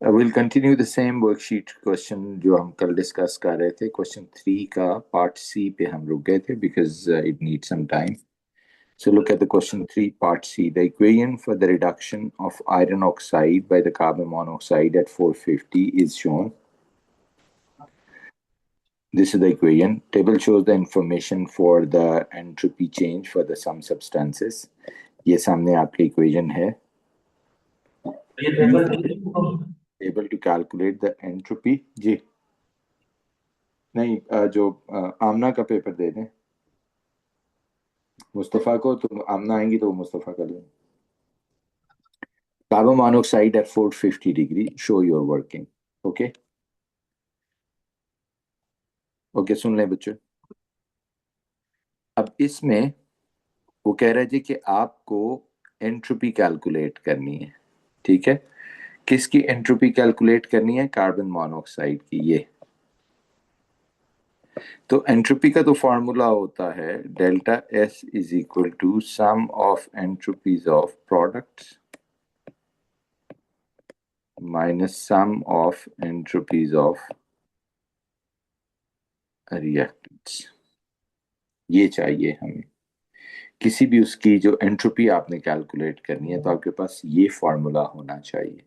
Will continue the same worksheet question जो हम कल डिस्कस कर रहे थे. क्वेश्चन 3 का पार्ट सी पे हम रुक गए थे because it need some time. So look at the question 3, part C. The equation for the reduction of iron oxide by the carbon monoxide at 450 is shown. This is the equation. Table shows the information for the entropy change for the some substances. ये सामने आपकी equation है. Able to calculate the entropy. जी नहीं, जो आमना का paper दे दें मुस्तफ़ा को, तो आमना आएंगी तो मुस्तफ़ा का लें. Carbon monoxide at 450 degree. Show your working. Okay. Okay, सुन लें बच्चों. अब इसमें वो कह रहे थे कि आपको एंट्रोपी कैलकुलेट करनी है. ठीक है, किसकी एंट्रोपी कैलकुलेट करनी है? कार्बन मोनोऑक्साइड की. ये तो एंट्रोपी का तो फॉर्मूला होता है delta S is equal to sum of entropies of products minus sum of entropies of reactants. ये चाहिए हमें. किसी भी उसकी जो एंट्रोपी आपने कैलकुलेट करनी है तो आपके पास ये फॉर्मूला होना चाहिए.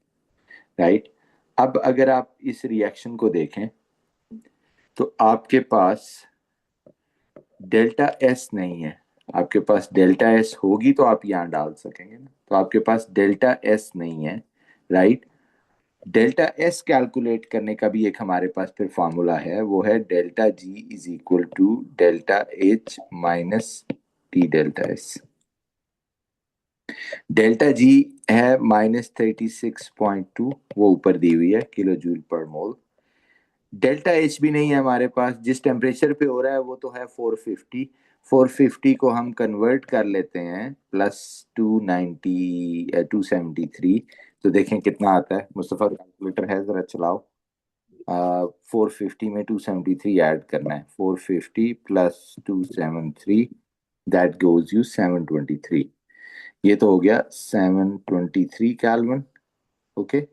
राइट. अब अगर आप इस रिएक्शन को देखें तो आपके पास डेल्टा एस नहीं है. आपके पास डेल्टा एस होगी तो आप यहां डाल सकेंगे ना. तो आपके पास डेल्टा एस नहीं है. राइट. डेल्टा एस कैलकुलेट करने का भी एक हमारे पास फिर फॉर्मूला है. वो है delta G is equal to delta H minus T delta S. Delta G है -36.2, वो ऊपर दी हुई है किलो जूल पर मोल. डेल्टा एच भी नहीं है हमारे पास. जिस टेम्परेचर पे हो रहा है वो तो है 450. 450 को हम कन्वर्ट कर लेते हैं प्लस 273. तो देखें कितना आता है. मुस्तफ़ा कैलकुलेटर है, जरा चलाओ. 450 में 273 ऐड करना है. 450 प्लस 273 दैट गोज यू 723. ये तो हो गया 723 kelvin. Okay,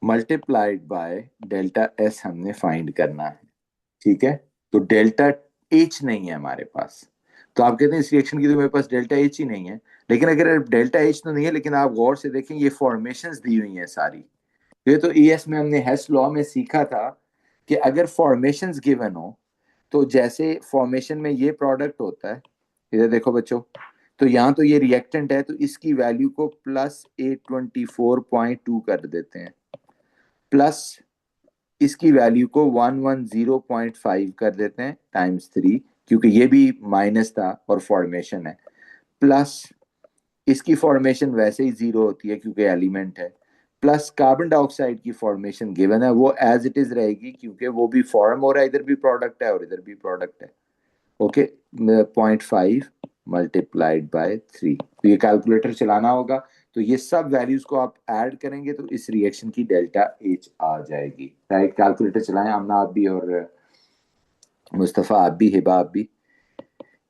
multiplied by delta S हमने फाइंड करना है. ठीक है, तो डेल्टा एच नहीं है हमारे पास. तो आप कहते हैं इस रिएक्शन की तो मेरे पास डेल्टा एच ही नहीं है. लेकिन अगर डेल्टा एच तो नहीं है, लेकिन आप गौर से देखें ये फॉर्मेशंस दी हुई हैं सारी. ये तो ईएस में हमने हेस लॉ में सीखा था कि अगर फॉर्मेशंस गिवन हो तो जैसे फॉर्मेशन में ये प्रोडक्ट होता है, इधर देखो बच्चों, तो यहाँ तो ये रिएक्टेंट है तो इसकी वैल्यू को +824.2 कर देते हैं, प्लस इसकी वैल्यू को 110.5 कर देते हैं टाइम्स 3, क्योंकि ये भी माइनस था और फॉर्मेशन है, प्लस इसकी फॉर्मेशन वैसे ही 0 होती है क्योंकि एलिमेंट है, प्लस कार्बन डाइऑक्साइड की फॉर्मेशन गिवन है वो एज इट इज रहेगी क्योंकि वो भी फॉर्म हो रहा है, इधर भी प्रोडक्ट है और इधर भी प्रोडक्ट है. Okay, 0.5 multiplied by 3. तो ये कैलकुलेटर चलाना होगा. तो ये सब वैल्यूज को आप ऐड करेंगे तो इस रिएक्शन की डेल्टा एच आ जाएगी. राइट, कैलकुलेटर चलाएं. आमना आप भी और मुस्तफ़ा आप भी, हिबा आप भी.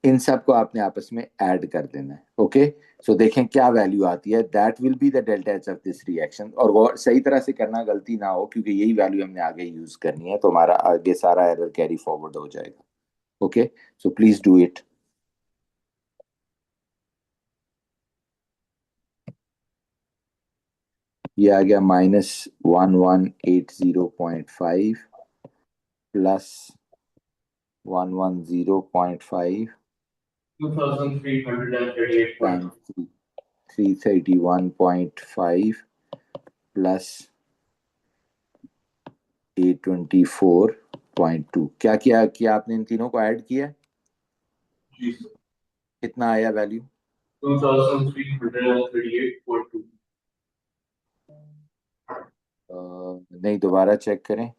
इन सब को आपने आपस में ऐड कर देना है. ओके, सो देखें क्या वैल्यू आती है. That will be the delta H of this reaction. और वो सही तरह से करना, गलती ना हो, क्योंकि यही वैल्यू हमने आगे यूज करनी है तो हमारा आगे सारा एरर कैरी फॉरवर्ड हो जाएगा. Okay, so please do it. ये आ गया -1180.5 प्लस 110.5 टाइम्स 331.5 प्लस 824.2. क्या किया आपने? इन तीनों को ऐड किया. कितना आया वैल्यू? 2338.2. नहीं, दोबारा चेक करें.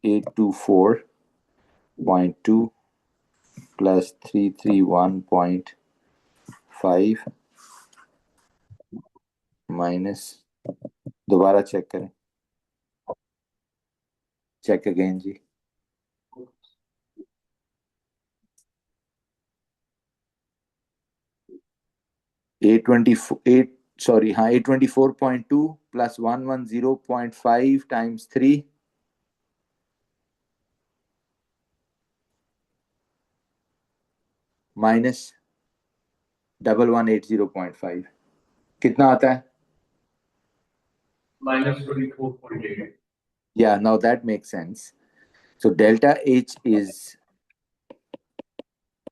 824.2 प्लस 331.5 माइनस, दोबारा चेक करें. चेक अगेन जी. सॉरी हाँ 824.2 प्लस 110.5 टाइम्स 3 माइनस 1180.5 कितना आता है? -24.8. Yeah, now that makes sense. So delta H is,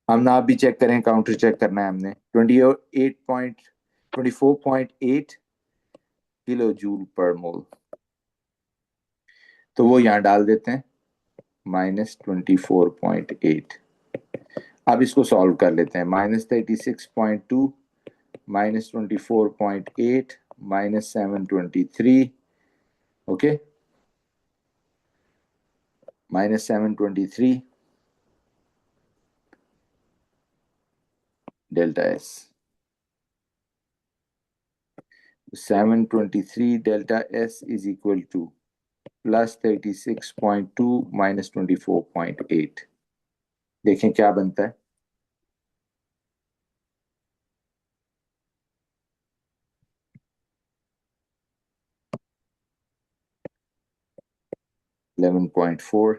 हम ना भी चेक करें, काउंटर चेक करना है हमने 24.8 किलो जूल पर मोल, तो वो यहाँ डाल देते हैं -24.8। अब इसको सॉल्व कर लेते हैं। -36.2 -24.8 -723, okay, -723 delta S, 723 delta S is equal to +36.2 -24.8। देखें क्या बनता है। 11.4।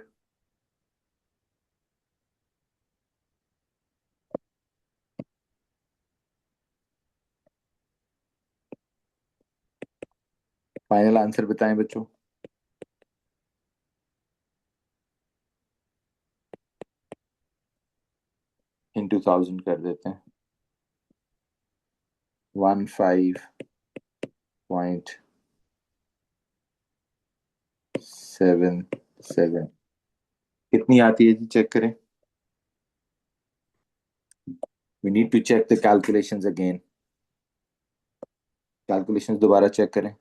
फाइनल आंसर बताएं बच्चों। इंटू 1000 कर देते हैं, 15.77 कितनी आती है जी, चेक करें। We need to check the calculations again, calculations दोबारा चेक करें।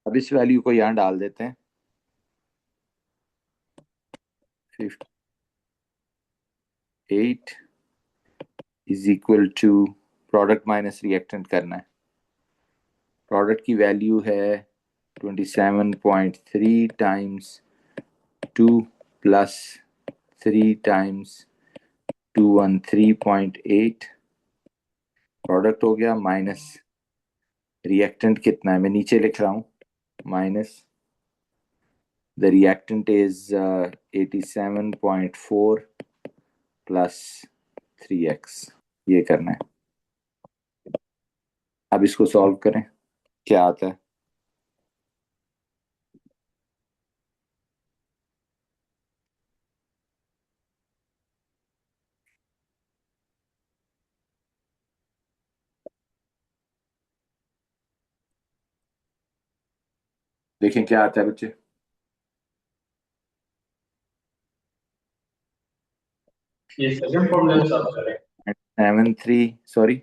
अब इस वैल्यू को यहाँ डाल देते हैं। 58 is equal to, product minus reactant करना है। प्रोडक्ट की वैल्यू है 27.3 टाइम्स 2 प्लस 3 टाइम्स 213.8, प्रोडक्ट हो गया, माइनस रिएक्टेंट कितना है मैं नीचे लिख रहा हूँ, minus the reactant is 87.4 plus 3x, ये करना है। अब इसको सॉल्व करें, क्या आता है। देखें क्या आता है बच्चे। ये सेकंड फॉर्मूला सॉल्व करें। 73, सॉरी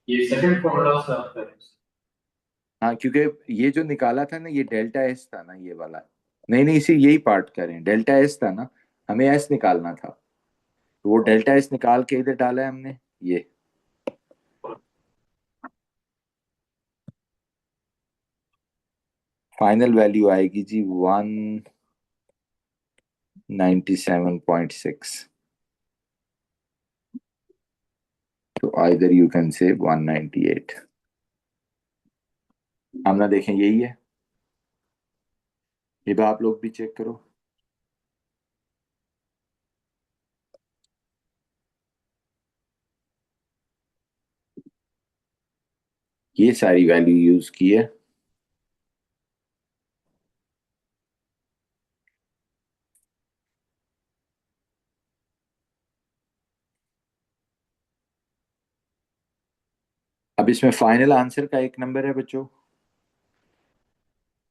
ये सेकंड फॉर्मूला सॉल्व करें। हाँ, क्योंकि ये जो निकाला था ना, ये डेल्टा एस था ना, ये वाला। नहीं नहीं, इसी यही पार्ट करें, डेल्टा एस था ना, हमें एस निकालना था, तो वो डेल्टा एस निकाल के इधर डाला है हमने। ये फाइनल वैल्यू आएगी जी 197.6, तो आइदर यू कैन से 198। हम ना देखें यही है, ये भी आप लोग भी चेक करो। ये सारी वैल्यू यूज की है। अब इसमें फाइनल आंसर का एक नंबर है बच्चों,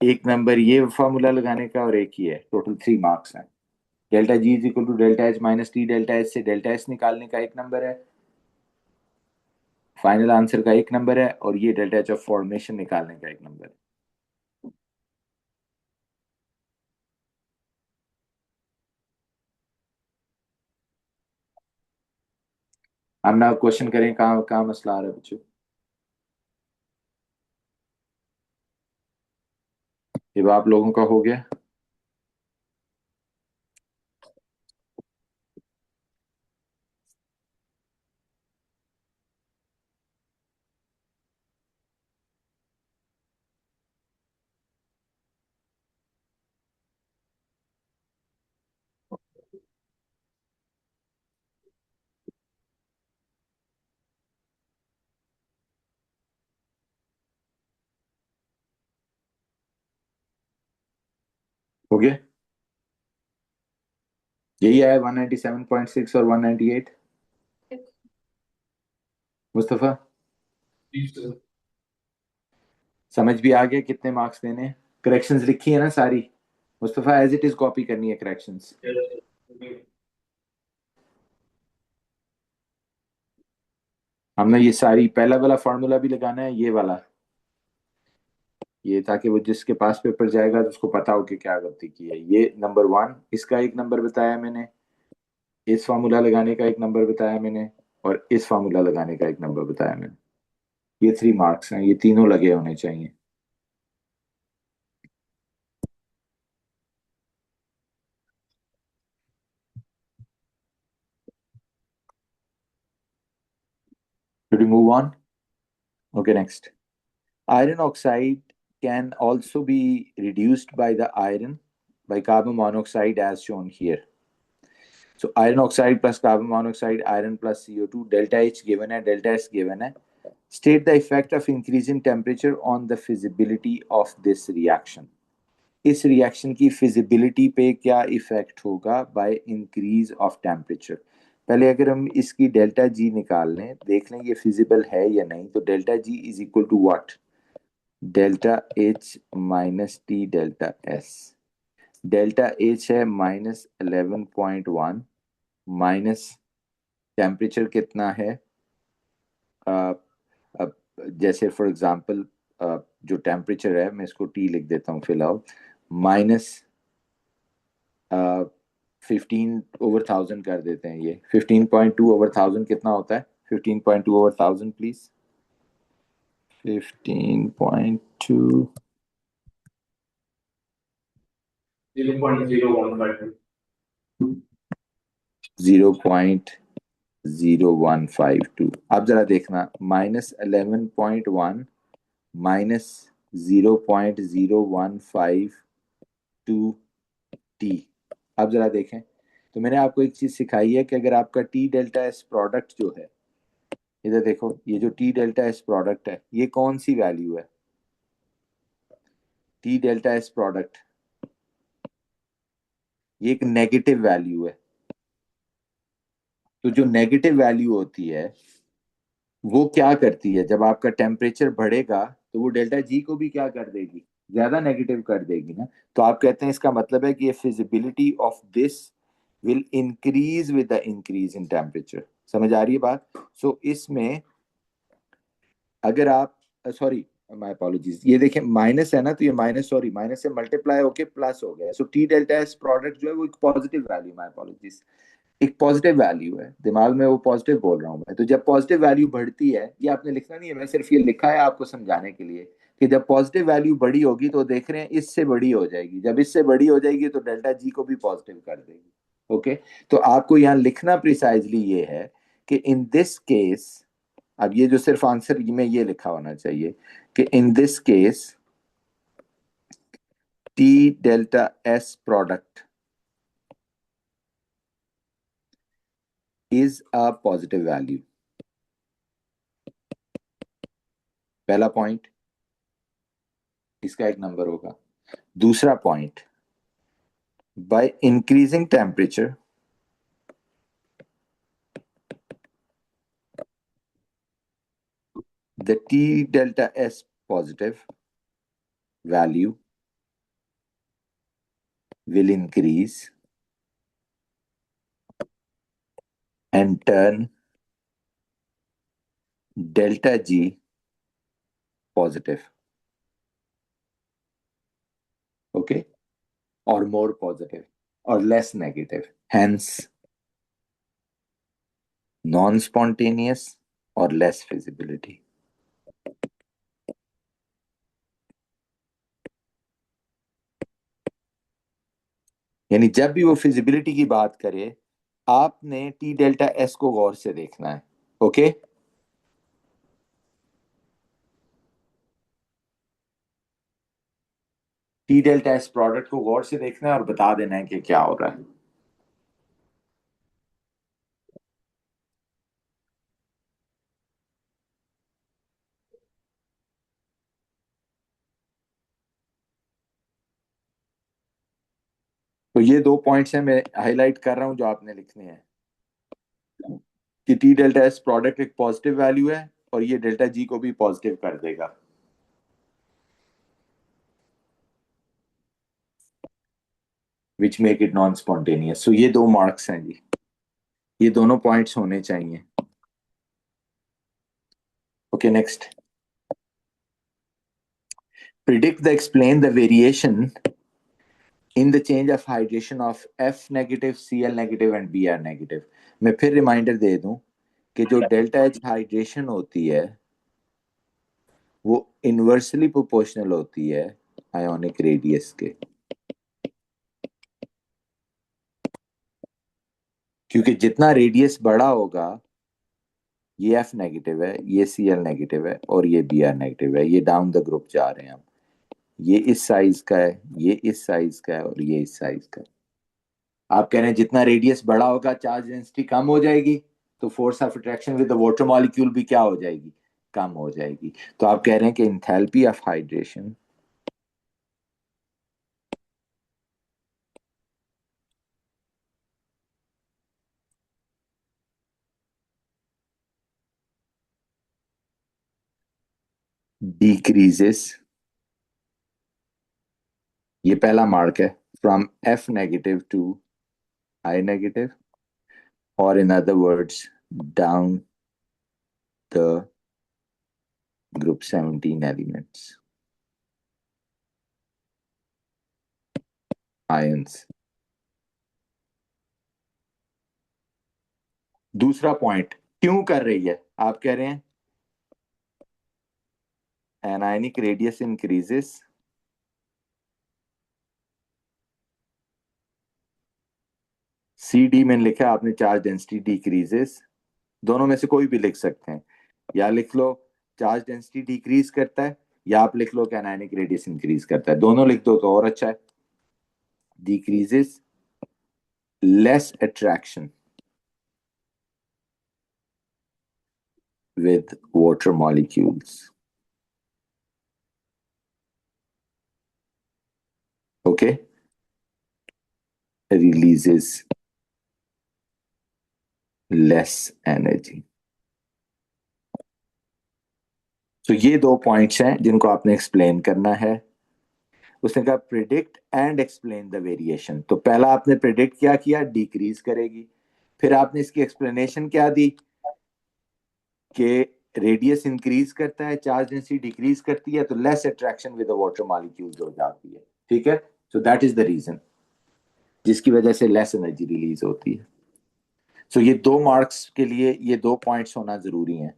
एक नंबर ये फॉर्मूला लगाने का और एक ही है, टोटल 3 मार्क्स हैं। Delta G is equal to delta H minus T delta H से डेल्टा एच निकालने का एक नंबर है, फाइनल आंसर का एक नंबर है, और ये डेल्टा एच ऑफ फॉर्मेशन निकालने का एक नंबर है। हम ना क्वेश्चन करें, कहाँ कहाँ मसला आ रहा है बच्चों? जब आप लोगों का हो गया, हो गया? यही आया 197.6 और 198। मुस्तफा समझ भी आ गया कितने मार्क्स देने हैं? करेक्शंस लिखी है ना सारी? Mustafa as it is copy करनी है करेक्शंस। हमने ये सारी पहला वाला फॉर्मूला भी लगाना है, ये वाला, ये ताकि वो जिसके पास पेपर जाएगा तो उसको पता हो कि क्या गलती की है। ये नंबर वन, इसका एक नंबर बताया मैंने, इस फार्मूला लगाने का एक नंबर बताया मैंने, और इस फार्मूला लगाने का एक नंबर बताया मैंने। ये 3 मार्क्स हैं, ये तीनों लगे होने चाहिए। Should we move on? Okay, next. Iron oxide can also be reduced by the iron by carbon monoxide as shown here. So iron oxide plus carbon monoxide, iron plus CO2, delta H given है, delta S given है. State the effect of increasing temperature on the feasibility of this reaction. इस reaction की feasibility पे क्या effect होगा by increase of temperature? पहले अगर हम इसकी डेल्टा जी निकाल लें, देख लें ये फिजिबल है या नहीं, तो delta G is equal to what? Delta H minus T delta S. Delta H है -11.1, माइनस टेम्परेचर कितना है? अ, अब जैसे फॉर एग्जांपल जो टेम्परेचर है, मैं इसको टी लिख देता हूँ फिलहाल, माइनस 15/1000 कर देते हैं। ये 15.2/1000 कितना होता है? 15.2/1000 प्लीज। 15.2 0.0152. 0.0152। अब जरा देखना, -11.1 माइनस 0.0152 टी। अब जरा देखें, तो मैंने आपको एक चीज सिखाई है कि अगर आपका टी डेल्टा एस प्रोडक्ट जो है, इधर देखो, ये जो टी डेल्टा एस प्रोडक्ट है, ये कौन सी वैल्यू है? टी डेल्टा एस प्रोडक्ट, ये एक नेगेटिव वैल्यू है। तो जो नेगेटिव वैल्यू होती है वो क्या करती है? जब आपका टेम्परेचर बढ़ेगा तो वो डेल्टा जी को भी क्या कर देगी? ज्यादा नेगेटिव कर देगी ना। तो आप कहते हैं इसका मतलब है कि ये feasibility of this will increase with the increase in temperature. समझ आ रही है बात? सो इसमें अगर आप, सॉरी, माय अपॉलॉजीज, ये देखें माइनस है ना, तो ये माइनस, सॉरी, माइनस से मल्टीप्लाई होके प्लस हो गया। So T delta S product जो है वो एक पॉजिटिव वैल्यू, माय अपॉलॉजीज, एक पॉजिटिव वैल्यू है। दिमाग में वो पॉजिटिव बोल रहा हूँ मैं। तो जब पॉजिटिव वैल्यू बढ़ती है, ये आपने लिखना नहीं है, मैं सिर्फ ये लिखा है आपको समझाने के लिए कि जब पॉजिटिव वैल्यू बड़ी होगी तो देख रहे हैं इससे बड़ी हो जाएगी, जब इससे बड़ी हो जाएगी तो डेल्टा जी को भी पॉजिटिव कर देगी। ओके, तो आपको यहाँ लिखना प्रिसाइजली ये है कि इन दिस केस, अब ये जो सिर्फ आंसर में ये लिखा होना चाहिए कि in this case T delta S product is a positive value. पहला पॉइंट, इसका एक नंबर होगा। दूसरा point, by increasing temperature the T delta S positive value will increase and turn delta G positive. Okay? Or more positive or less negative. Hence, non-spontaneous or less feasibility. यानी जब भी वो feasibility की बात करे, आपने टी डेल्टा एस को गौर से देखना है. Okay? T delta S product को गौर से देखना है और बता देना है कि क्या हो रहा है. तो ये 2 पॉइंट्स हैं, मैं हाईलाइट कर रहा हूं जो आपने लिखने हैं कि टी डेल्टा एस प्रोडक्ट एक पॉजिटिव वैल्यू है और ये डेल्टा जी को भी पॉजिटिव कर देगा. Which make it non spontaneous. So ये 2 मार्क्स हैं जी. ये दोनों पॉइंट्स होने चाहिए. Okay, next. Predict the explain the variation in the change of hydration of F negative, Cl negative and Br negative. मैं फिर रिमाइंडर दे दूं कि जो डेल्टा एच हाइड्रेशन होती है वो इनवर्सली प्रोपोर्शनल होती है आयोनिक रेडियस के. क्योंकि जितना रेडियस बड़ा होगा, ये F नेगेटिव है, ये Cl नेगेटिव है और ये Br नेगेटिव है, ये डाउन द ग्रुप जा रहे हैं हम. ये इस साइज का है, ये इस साइज का है और ये इस साइज का है. आप कह रहे हैं जितना रेडियस बड़ा होगा चार्ज डेंसिटी कम हो जाएगी, तो force of attraction with the water molecule भी क्या हो जाएगी? कम हो जाएगी. तो आप कह रहे हैं कि इंथैल्पी ऑफ हाइड्रेशन डिक्रीजेस. ये पहला मार्क है. From F negative to I negative, और in other words down the group 17 elements ions. दूसरा पॉइंट क्यों कर रही है? आप कह रहे हैं anionic radius increases, C D में लिखा है आपने चार्ज डेंसिटी डिक्रीजेस. दोनों में से कोई भी लिख सकते हैं. या लिख लो चार्ज डेंसिटी डिक्रीज करता है, या आप लिख लो कि एनायनिक रेडियस इंक्रीज करता है. दोनों लिख दो तो और अच्छा है. Decreases less attraction with water molecules. Okay? Releases less energy. तो ये 2 पॉइंट्स हैं जिनको आपने एक्सप्लेन करना है. उसने कहा predict and explain the variation. तो पहला आपने प्रिडिक्ट क्या किया? डिक्रीज करेगी. फिर आपने इसकी एक्सप्लेनेशन क्या दी कि रेडियस इंक्रीज करता है, चार्ज डेंसिटी डिक्रीज करती है, तो less attraction with the water molecules हो जाती है. ठीक है? So that is the reason जिसकी वजह से लेस एनर्जी रिलीज होती है. सो ये 2 मार्क्स के लिए ये 2 पॉइंट्स होना जरूरी है.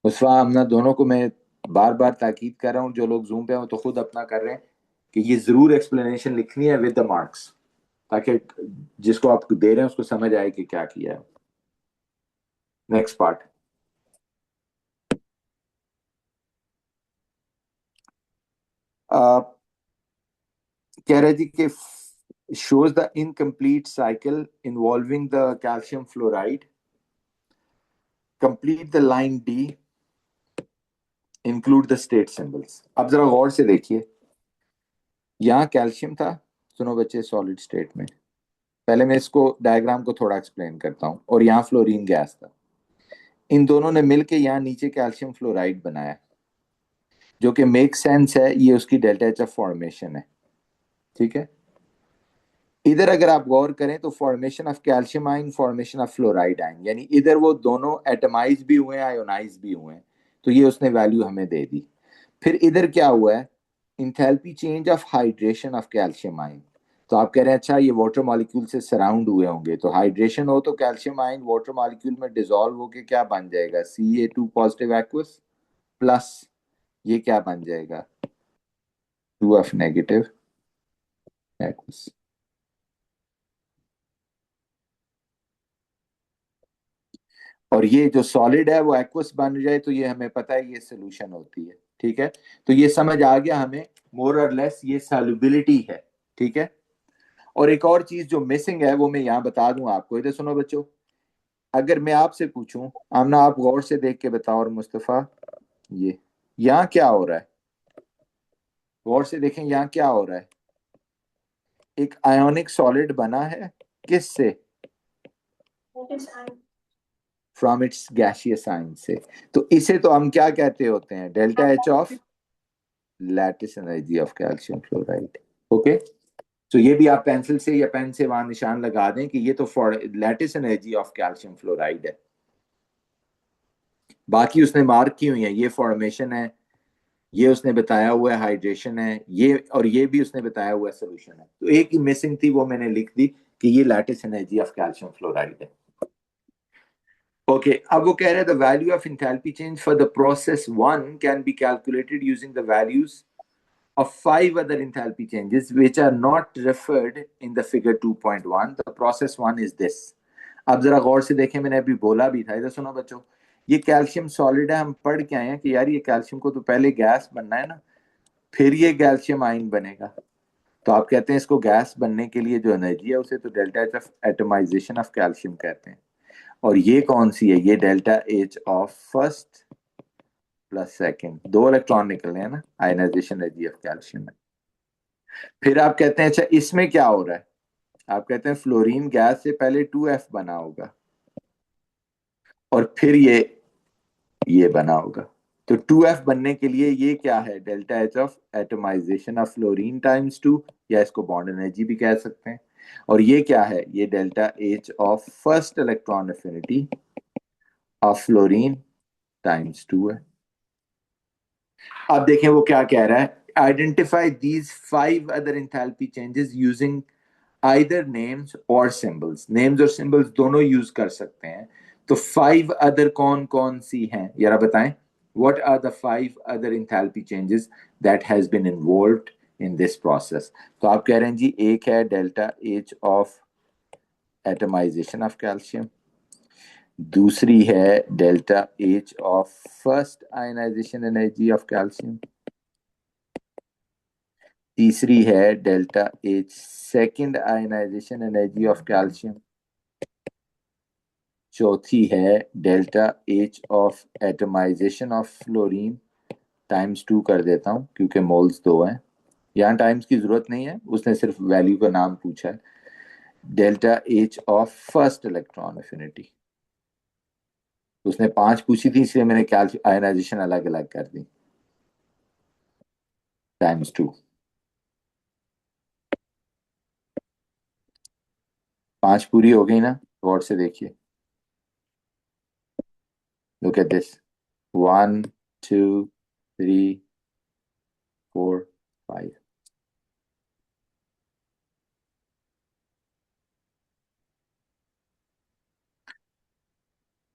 उस वक्त हमने दोनों को मैं बार बार ताकीद कर रहा हूँ, जो लोग जूम पे हैं तो खुद अपना कर रहे हैं कि ये जरूर एक्सप्लेनेशन लिखनी है विद द मार्क्स, ताकि जिसको आप दे रहे हैं उसको समझ आए कि क्या किया है. Next part. कह रहे जी कि shows the incomplete cycle involving the calcium fluoride. Complete the line D. Include the state symbols. अब जरा गौर से देखिए, यहाँ कैल्शियम था. सुनो बच्चे, सॉलिड स्टेट में. पहले मैं इसको डायग्राम को थोड़ा एक्सप्लेन करता हूँ. और यहाँ फ्लोरीन गैस था. इन दोनों ने मिलके यहाँ नीचे कैल्शियम फ्लोराइड बनाया, जो कि मेक सेंस है. ये उसकी डेल्टा एच एफ फॉर्मेशन है. ठीक है? इधर अगर आप गौर करें तो formation of calcium ion, formation of fluoride ion, यानी इधर वो दोनों एटमाइज भी हुए हैं, आयोनाइज भी हुए हैं, तो ये उसने वैल्यू हमें दे दी। फिर इधर क्या हुआ है, enthalpy change of hydration of calcium ion. तो आप कह रहे हैं अच्छा ये वाटर मॉलिक्यूल से सराउंड हुए होंगे, तो हाइड्रेशन हो तो कैल्शियम आयन वाटर मॉलिक्यूल में डिसॉल्व होके क्या बन जाएगा, Ca2 पॉजिटिव एक्वस प्लस ये क्या बन जाएगा, 2F नेगेटिव एक्वस। और ये जो सॉलिड है वो एक्वस बन जाए तो ये हमें पता है ये सोल्यूशन होती है। ठीक है, तो ये समझ आ गया हमें मोर और लेस ये सॉल्युबिलिटी है। ठीक है, और एक और चीज जो मिसिंग है वो मैं यहाँ बता दूं आपको, इधर सुनो बच्चों। अगर मैं आपसे पूछूं, आमना आप गौर से देख के बताओ, और मुस्तफा ये यहाँ क्या हो रहा है, गौर से देखें यहाँ क्या हो रहा है। एक आयोनिक सॉलिड बना है किससे, फ्रॉम इट्स गैसियस साइन से। तो इसे तो हम क्या कहते होते हैं, delta H of lattice energy of calcium fluoride. Okay, तो ये भी आप पेंसिल से या पेन से वहां निशान लगा दें कि ये तो lattice energy of calcium fluoride है। बाकी उसने मार्क की हुई है, ये फॉर्मेशन है, ये उसने बताया हुआ है हाइड्रेशन है, ये और ये भी उसने बताया हुआ है सोल्यूशन है। तो एक ही मिसिंग थी, वो मैंने लिख दी कि ये lattice energy of calcium fluoride है। ओके, अब वो कह रहे हैं the value of enthalpy change for the process one can be calculated using the values of five other enthalpy changes which are not referred in the figure 2.1. The process one is this. अब जरा गौर से देखें, मैंने अभी बोला भी था, इधर सुनो बच्चों। ये कैल्शियम सॉलिड है, हम पढ़ के आए हैं कि यार ये कैल्शियम को तो पहले गैस बनना है ना, फिर ये कैल्शियम आयन बनेगा। तो आप कहते हैं इसको गैस बनने के लिए जो एनर्जी है उसे तो delta H of atomisation of calcium कहते हैं। और ये कौन सी है, ये delta H of first plus second, दो इलेक्ट्रॉन निकलने हैं ना, आयनाइजेशन एनर्जी ऑफ कैल्शियम है। फिर आप कहते हैं अच्छा इसमें क्या हो रहा है, आप कहते हैं फ्लोरीन गैस से पहले 2F बना होगा और फिर ये बना होगा। तो 2F बनने के लिए ये क्या है, delta H of atomisation of fluorine times 2, या इसको बॉन्ड एनर्जी भी कह सकते हैं। और ये क्या है, ये delta H of first electron affinity of fluorine times 2 है। अब देखें वो क्या कह रहा है, identify these 5 other enthalpy changes using either names और सिंबल्स। नेम्स और सिंबल्स दोनों यूज कर सकते हैं। तो 5 अदर कौन कौन सी हैं जरा बताएं, what are the 5 other enthalpy changes that has been involved in this process. तो आप कह रहे हैं जी एक है delta H of atomisation of calcium, दूसरी है delta H of first ionisation energy of calcium, तीसरी है delta H second ionisation energy of calcium, चौथी है delta H of atomisation of fluorine times 2 कर देता हूं क्योंकि मोल्स 2 हैं, यहाँ टाइम्स की जरूरत नहीं है, उसने सिर्फ वैल्यू का नाम पूछा है। Delta H of first electron affinity, उसने 5 पूछी थी इसलिए मैंने कैल्शियम आयनाइजेशन अलग अलग कर दी, टाइम्स 2। 5 पूरी हो गई ना, गौर से देखिए, लुक एट दिस, 1 2 3 4 5।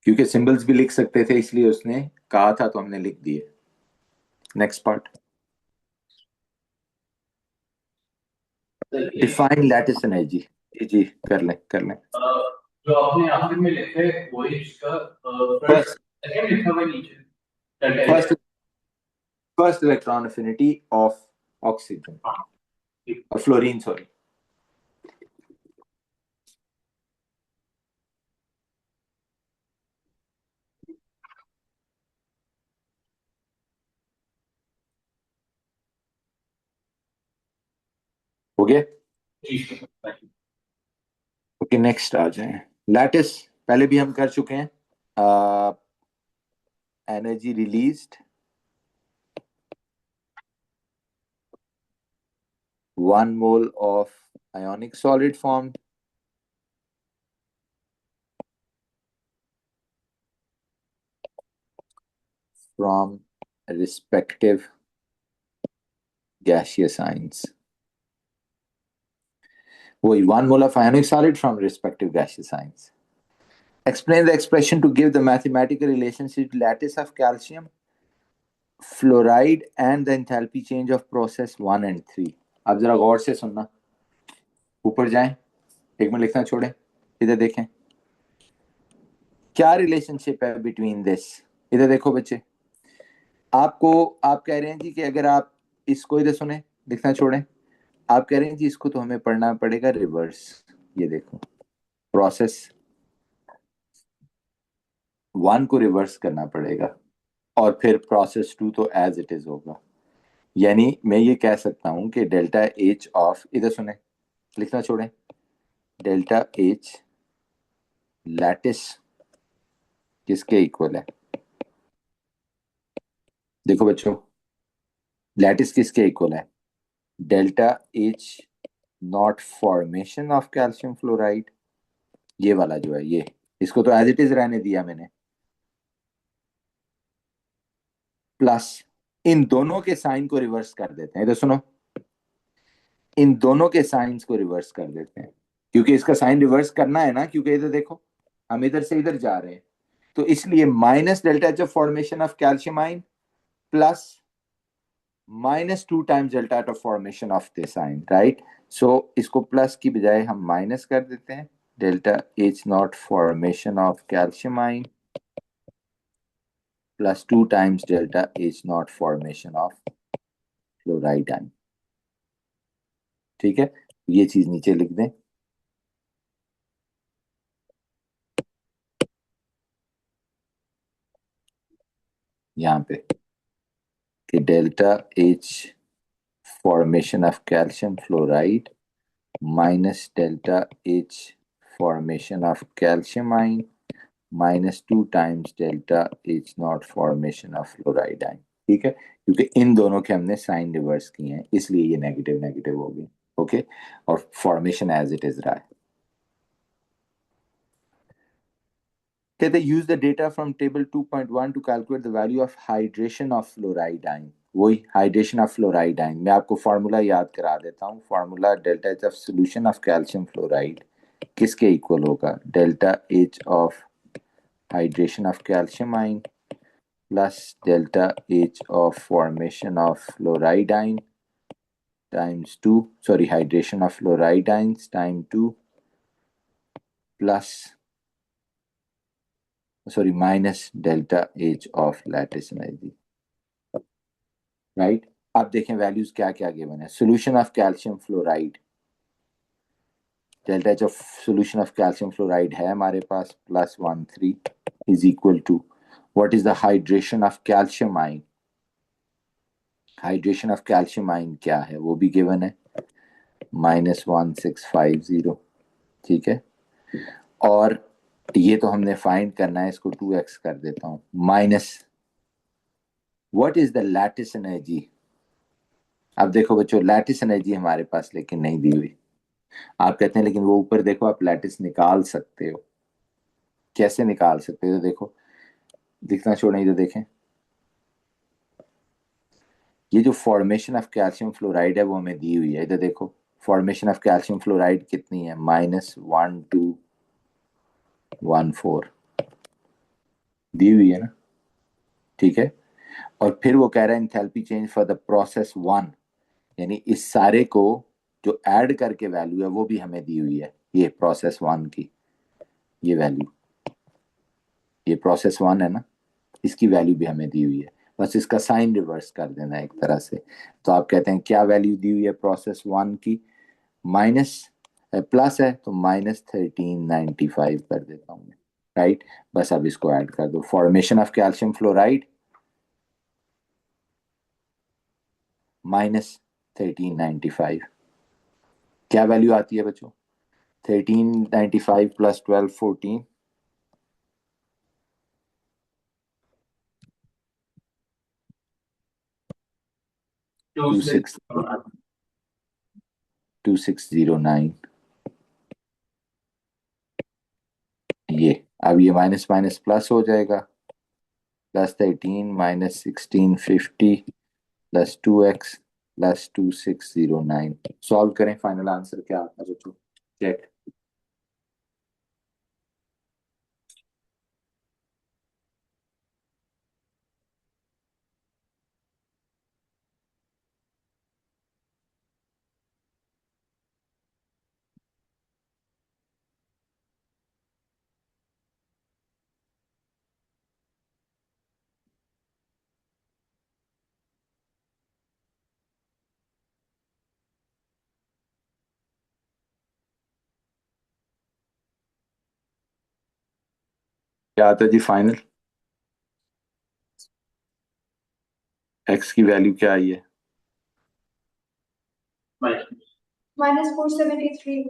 क्योंकि सिंबल्स भी लिख सकते थे इसलिए उसने कहा था तो हमने लिख दिए। Next part, define lattice energy. जी जी, कर लें कर लें। जो आपने आखिर में लिखे वही इसका फर्स्ट फर्स्ट सेकंड लिखा हुआ है नीचे delta H. First first electron affinity of oxygen हाँ ठीक। और फ्लोरीन, सॉरी। हो गया। ठीक है thank you। ओके, नेक्स्ट आ जाए। लैटिस पहले भी हम कर चुके हैं। Energy released 1 mole of ionic solid form, from respective gaseous ions. वही 1 mole of ionic solid from respective gaseous ions. Explain the expression to give the mathematical relationship lattice of calcium fluoride and the enthalpy change of process 1 and 3. अब जरा गौर से सुनना, ऊपर जाएं, एक minute लिखना छोड़ें, इधर देखें क्या रिलेशनशिप है बिटवीन दिस. इधर देखो बच्चे, आपको आप कह रहे हैं जी कि अगर आप इसको, इधर सुने, लिखना छोड़ें, आप कह रहे हैं जी इसको तो हमें पढ़ना पड़ेगा रिवर्स. ये देखो प्रोसेस 1 को रिवर्स करना पड़ेगा और फिर प्रोसेस 2 तो एज इट इज होगा. यानी मैं ये कह सकता हूं कि डेल्टा एच ऑफ, इधर सुने, लिखना छोड़ें, डेल्टा एच लैटिस किसके इक्वल है. देखो बच्चों, लैटिस किसके इक्वल है, delta H not formation of calcium fluoride, ये वाला जो है ये, इसको तो एज इट इज रहने दिया मैंने, प्लस इन दोनों के साइन को रिवर्स कर देते हैं. इधर सुनो, इन दोनों के साइंस को रिवर्स कर देते हैं, क्योंकि इसका साइन रिवर्स करना है ना, क्योंकि इधर देखो हम इधर से इधर जा रहे हैं, तो इसलिए minus delta H of formation of calcium ion plus -2 times delta H of formation of this आइन, राइट. सो इसको प्लस की बजाय हम माइनस कर देते हैं, delta H not formation of calcium ion plus 2 times delta H not formation of fluoride आइन. ठीक है, ये चीज नीचे लिख दें. यहाँ पे कि delta H formation of calcium fluoride minus delta H formation of calcium आइन -2 times delta H not formation of fluoride आइन. ठीक है, क्योंकि इन दोनों के हमने साइन रिवर्स किए हैं इसलिए ये नेगेटिव नेगेटिव हो गए. ओके, और फॉर्मेशन एज इट इज रहा है. कहते use the data from table 2.1 to calculate the value of hydration of fluoride ion. वही हाइड्रेशन ऑफ फ्लोराइड आइन, मैं आपको फार्मूला याद करा देता हूँ. Formula delta H of solution of calcium fluoride किसके इक्वल होगा, delta H of hydration of calcium ion plus delta H of formation of fluoride ion times 2, sorry hydration of fluoride ions time 2 plus sorry minus delta H of lattice energy, right. अब देखें values क्या क्या given है. Solution of calcium fluoride, delta H of solution of calcium fluoride है हमारे पास +13 is equal to what is the hydration of calcium ion. Hydration of calcium ion क्या है वो भी गिवन है, -1650. ठीक है, और ये तो हमने फाइंड करना है, इसको 2x कर देता हूं, minus what is the lattice energy. अब देखो बच्चों, लैटिस एनर्जी हमारे पास लेकिन नहीं दी हुई. आप कहते हैं लेकिन वो ऊपर देखो, आप लैटिस निकाल सकते हो. कैसे निकाल सकते हो, देखो, दिखना छोड़ें, इधर देखें, ये जो फॉर्मेशन ऑफ कैल्शियम फ्लोराइड है वो हमें दी हुई है. इधर देखो फॉर्मेशन ऑफ कैल्शियम फ्लोराइड कितनी है, -1214 दी हुई है ना. ठीक है, और फिर वो कह रहा है enthalpy change for the process 1, यानी इस सारे को जो ऐड करके वैल्यू है वो भी हमें दी हुई है. ये प्रोसेस 1 की ये वैल्यू, ये प्रोसेस 1 है ना, इसकी वैल्यू भी हमें दी हुई है, बस इसका साइन रिवर्स कर देना एक तरह से. तो आप कहते हैं क्या वैल्यू दी हुई है प्रोसेस 1 की, माइनस प्लस है तो -1395 कर देता हूँ, राइट. बस अब इसको ऐड कर दो, फॉर्मेशन ऑफ कैल्शियम फ्लोराइड -1395, क्या वैल्यू आती है बच्चों, 1395 प्लस 1214, 2 6 26 2609 ये। अब ये माइनस माइनस प्लस हो जाएगा, +13 -1650 +2x +2609। सॉल्व करें, फाइनल आंसर क्या आता है बच्चों, चेक। क्या आता है जी फाइनल, x की वैल्यू क्या आई है? -473।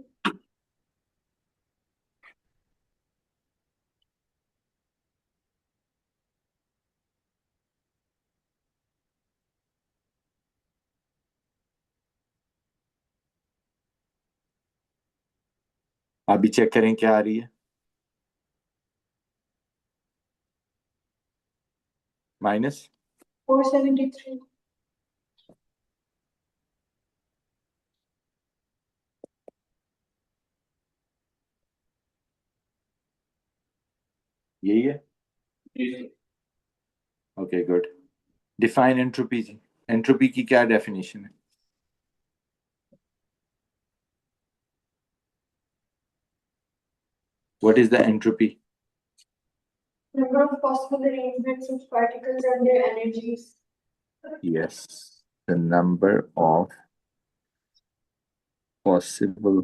अभी चेक करें क्या आ रही है, -473। यही है। Okay good. डिफाइन एंट्रोपी जी, एंट्रोपी की क्या डेफिनेशन है? What is the entropy? Number of possible arrangements of particles and their energies. Yes, the number of possible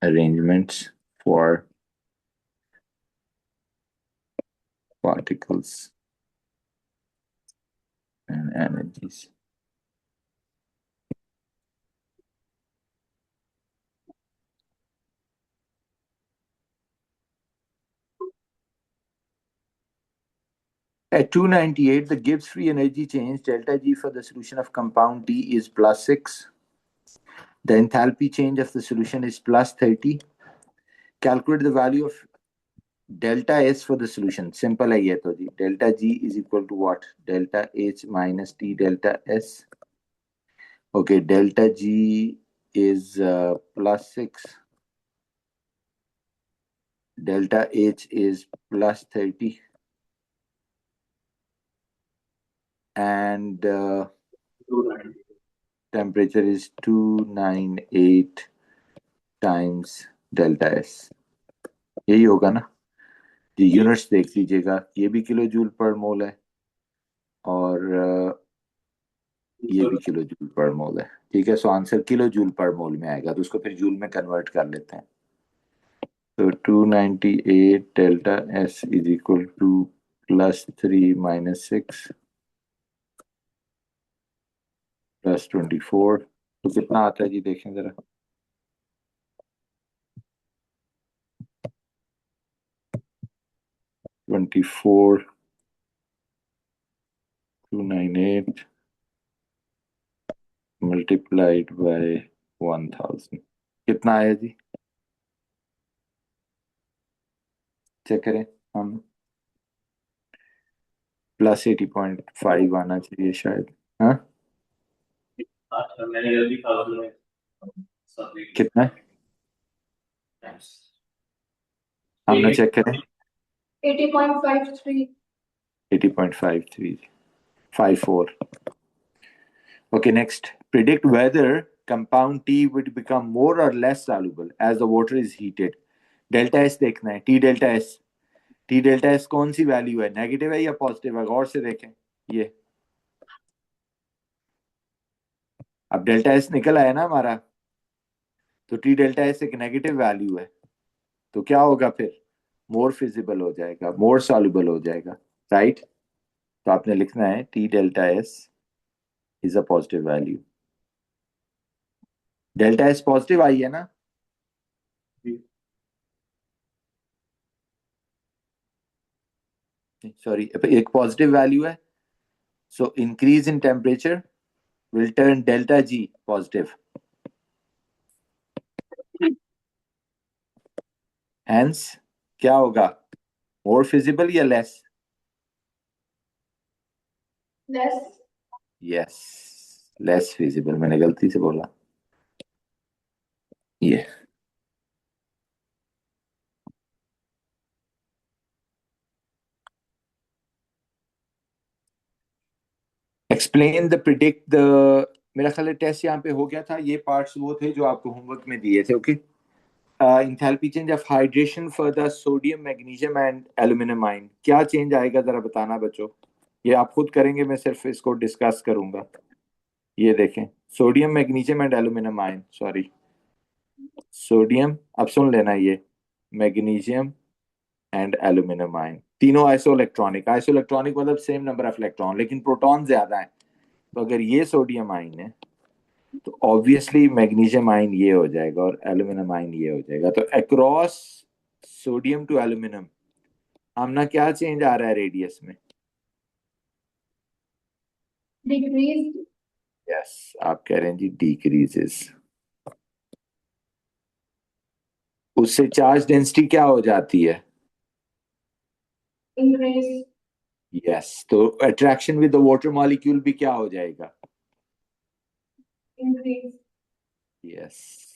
arrangements for particles and energies. At 298, the Gibbs free energy change delta G for the solution of compound T is +6. The enthalpy change of the solution is +30. Calculate the value of delta S for the solution. Simple है ये तो जी, delta G is equal to what? Delta H minus T delta S. Okay, delta G is +6. Delta H is +30. And temperature is 298 times delta S. यही होगा ना जी। Units देख लीजिएगा, ये भी किलो जूल पर मोल है और ये भी किलो जूल पर मोल है। ठीक है, सो आंसर किलो जूल पर मोल में आएगा, तो उसको फिर जूल में कन्वर्ट कर लेते हैं। तो 298 delta S is equal to +3 -6 +24, तो कितना आता है जी, देखें जरा। 24 298 मल्टीप्लाइड बाय 1000 कितना आया जी, चेक करें हम। +80.5 आना चाहिए शायद। हाँ मैंने जल्दी खा लिया कितना है, हमने चेक करें। 80.53। 80.5354। Okay, next. Predict whether compound T would become more or less soluble as the water is heated. Delta S देखना है, T delta S. T delta S कौन सी वैल्यू है, नेगेटिव है या पॉजिटिव है, गौर से देखें। ये अब डेल्टा एस निकल आया ना हमारा, तो टी डेल्टा एस एक नेगेटिव वैल्यू है, तो क्या होगा फिर, मोर फिजिबल हो जाएगा, मोर सॉल्युबल हो जाएगा, राइट। तो आपने लिखना है T delta S is a positive value. Delta S positive I है ना, सॉरी एक पॉजिटिव वैल्यू है। So increase in temperature will turn delta G positive. Hence क्या होगा? More feasible या less? Less. Yes, less feasible. मैंने गलती से बोला ये. Explain the predict the. मेरा ख्याल है टेस्ट यहाँ पे हो गया था. ये पार्ट्स वो थे जो आपको होमवर्क में दिए थे. Okay. Enthalpy change of hydration for the sodium magnesium and aluminium ion. क्या चेंज आएगा जरा बताना बच्चों. ये आप खुद करेंगे, मैं सिर्फ इसको डिस्कस करूंगा. ये देखें, sodium magnesium and aluminium ion. Sorry, sodium. अब सुन लेना, ये मैग्नीशियम एंड एल्यूमिनियम आयन तीनों आइसोइलेक्ट्रॉनिक. आइसोइलेक्ट्रॉनिक मतलब सेम नंबर ऑफ इलेक्ट्रॉन, लेकिन प्रोटॉन ज्यादा है. तो अगर ये सोडियम आयन है तो ऑब्वियसली मैग्नीशियम आयन ये हो जाएगा और एल्यूमिनियम आयन ये हो जाएगा. तो अक्रॉस सोडियम टू एल्यूमिनियम हमने क्या चेंज आ रहा है रेडियस में? Decrease. यस, आप कह रहे हैं जी डिक्रीजेस. उससे चार्ज डेंसिटी क्या हो जाती है? Increase. यस, तो attraction with the water molecule भी क्या हो जाएगा? Increase. Yes.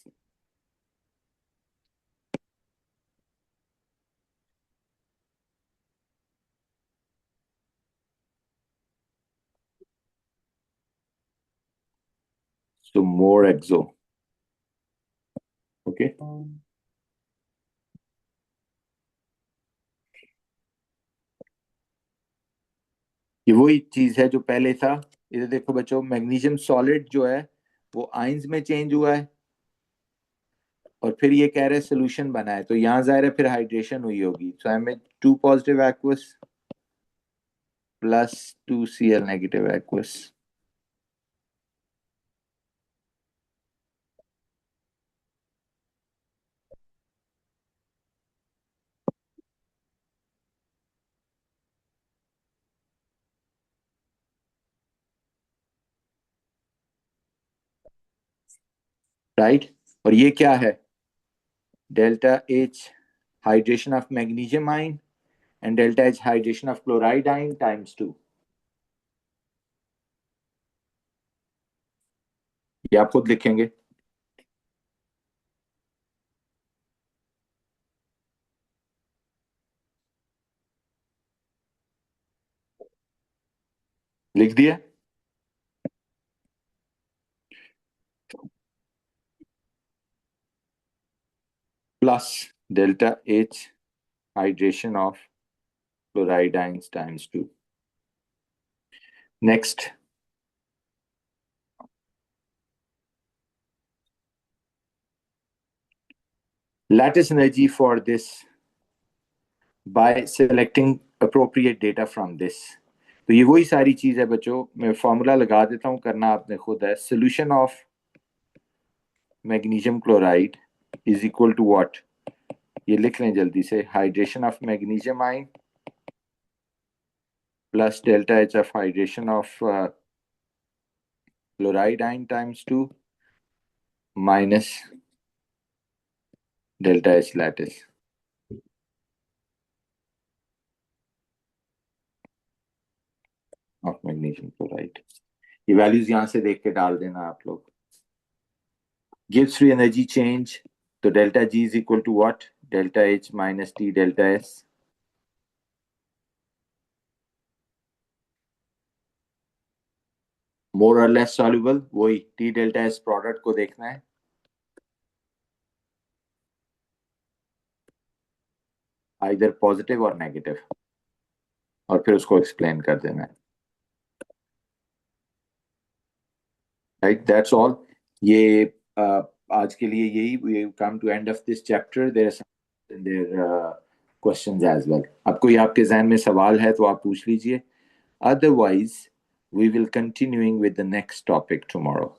So more exo. Okay. ये वही चीज है जो पहले था. इधर देखो बच्चों, मैग्नीशियम सॉलिड जो है वो आयंस में चेंज हुआ है और फिर ये कह रहे सोल्यूशन बना है. तो यहाँ जाहिर है फिर हाइड्रेशन हुई होगी. सो आई में 2 positive aqueous plus 2 Cl negative aqueous. Right. और ये क्या है? Delta H hydration of magnesium ion and delta H hydration of chloride ion times 2. ये आप खुद लिखेंगे. लिख दिया. Plus delta H hydration of chloride ions times 2. Next, lattice energy for this by selecting appropriate data from this. तो ये वही सारी चीज है बच्चों. मैं फॉर्मूला लगा देता हूँ, करना आपने खुद है. Solution of magnesium chloride is equal to what? ये लिख लें जल्दी से. Hydration of magnesium ion plus delta H of hydration of chloride ion times 2 minus delta H lattice of magnesium chloride. ये वैल्यूज यहां से देख के डाल देना आप लोग. gives free energy change. तो delta G is equal to what? Delta H minus T delta S. More or less soluble. वही T delta S product को देखना है. Either positive or negative. और फिर उसको explain कर देना है. Right, that's all. ये आज के लिए यही. We come to end of this chapter. There are some questions as well. अब कोई आपके ज़हन में सवाल है तो आप पूछ लीजिए. Otherwise, we will continuing with the next topic tomorrow.